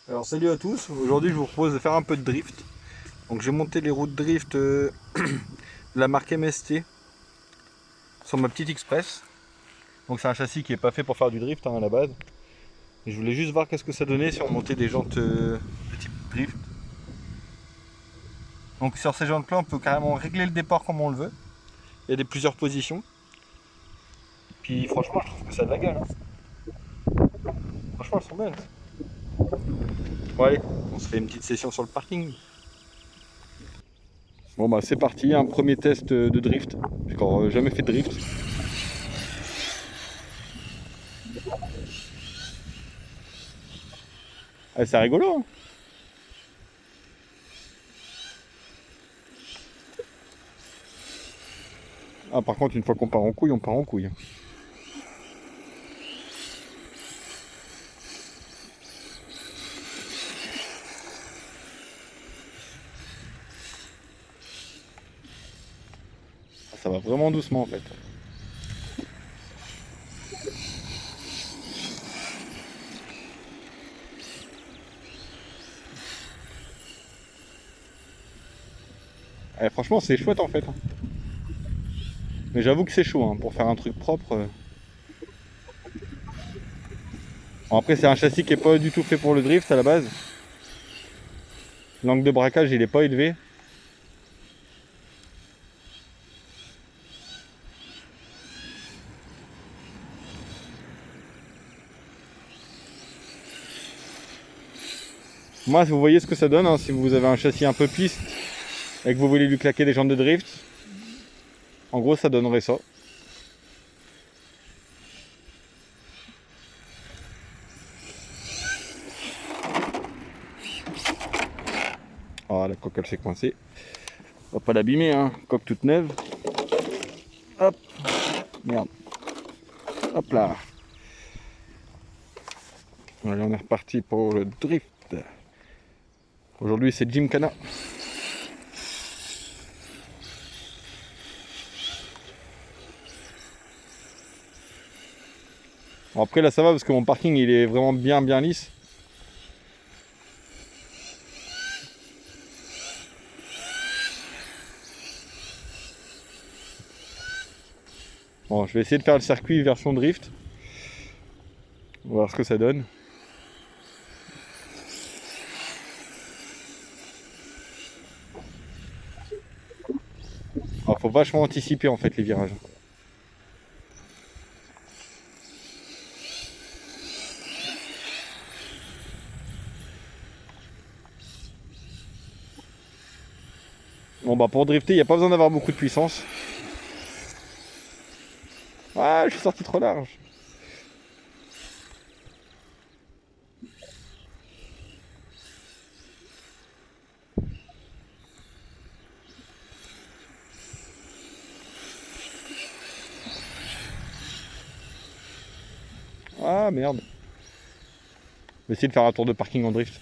Alors salut à tous, aujourd'hui je vous propose de faire un peu de drift. Donc j'ai monté les roues de drift de la marque MST sur ma petite Express. Donc c'est un châssis qui est pas fait pour faire du drift à la base. Et je voulais juste voir qu'est-ce que ça donnait si on montait des jantes de type drift. Donc sur ces jantes là on peut carrément régler le départ comme on le veut. Il y a plusieurs positions. Puis franchement je trouve que ça a de la gueule. Franchement elles sont belles. Bon allez, on se fait une petite session sur le parking. Bon bah c'est parti, un premier test de drift. J'ai encore jamais fait de drift. Ah, c'est rigolo, hein. Ah par contre une fois qu'on part en couille, on part en couille. Ça va vraiment doucement en fait. Franchement c'est chouette en fait. Mais j'avoue que c'est chaud hein, pour faire un truc propre. Bon, après c'est un châssis qui est pas du tout fait pour le drift à la base. L'angle de braquage il est pas élevé. Moi vous voyez ce que ça donne hein, si vous avez un châssis un peu piste et que vous voulez lui claquer des jantes de drift. En gros ça donnerait ça. Ah la coque elle s'est coincée. On va pas l'abîmer hein, coque toute neuve. Hop, merde. Hop là. Allez on est reparti pour le drift. Aujourd'hui c'est Gymkhana. Bon, après là ça va parce que mon parking il est vraiment bien lisse. Bon je vais essayer de faire le circuit version drift. On va voir ce que ça donne. Alors, faut vachement anticiper en fait les virages. Bon bah pour drifter il n'y a pas besoin d'avoir beaucoup de puissance. Ah je suis sorti trop large. Ah merde. Je vais essayer de faire un tour de parking en drift.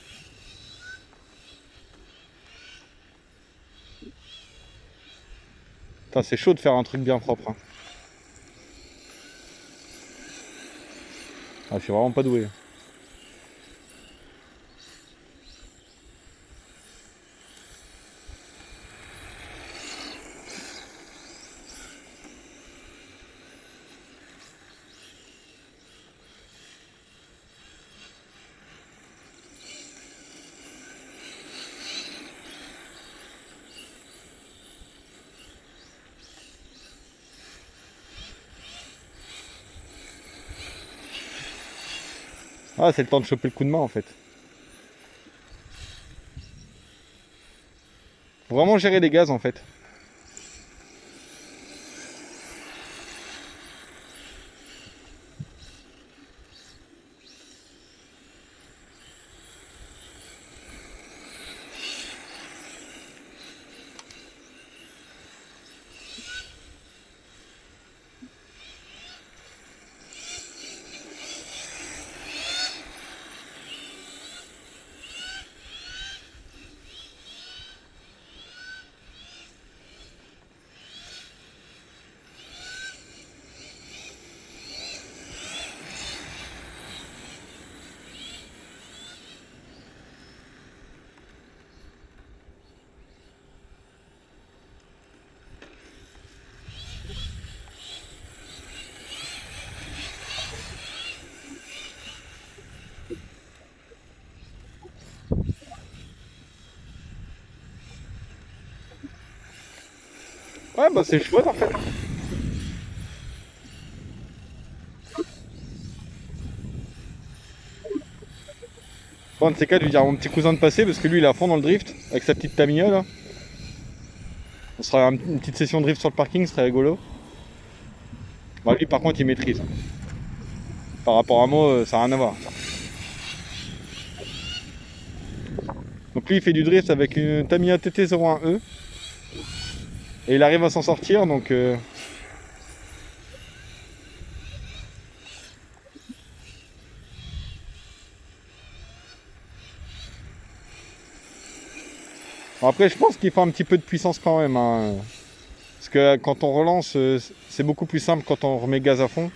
Putain c'est chaud de faire un truc bien propre hein. Ah, je suis vraiment pas doué. Ah c'est le temps de choper le coup de main en fait. Faut vraiment gérer les gaz en fait. Ouais, bah c'est chouette en fait. Bon, de ces quatre, je vais dire à mon petit cousin de passer parce que lui il est à fond dans le drift avec sa petite Tamiya là. On sera une petite session de drift sur le parking, ce serait rigolo. Bah, lui par contre il maîtrise. Par rapport à moi, ça n'a rien à voir. Donc lui il fait du drift avec une Tamiya TT01E. Et il arrive à s'en sortir donc... Bon, après je pense qu'il faut un petit peu de puissance quand même. Hein. Parce que quand on relance, c'est beaucoup plus simple quand on remet gaz à fond.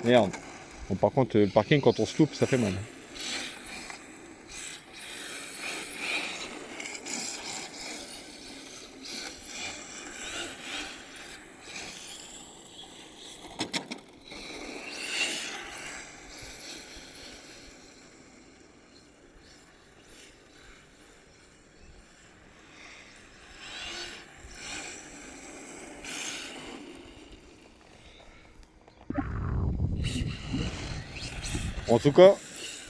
Merde. Bon, par contre, le parking, quand on se loupe, ça fait mal. En tout cas,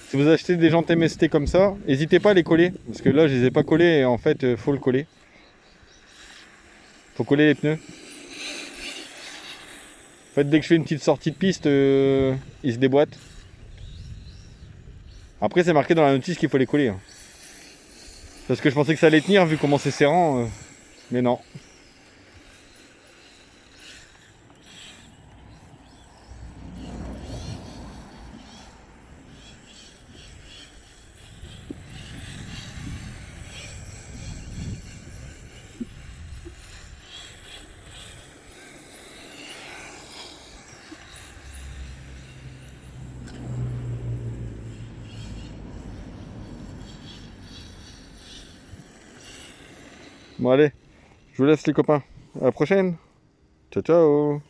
si vous achetez des jantes MST comme ça, n'hésitez pas à les coller. Parce que là, je les ai pas collés et en fait, faut le coller. Faut coller les pneus. En fait, dès que je fais une petite sortie de piste, ils se déboîtent. Après, c'est marqué dans la notice qu'il faut les coller. Hein. Parce que je pensais que ça allait tenir vu comment c'est serrant. Mais non. Bon allez, je vous laisse les copains. À la prochaine. Ciao ciao.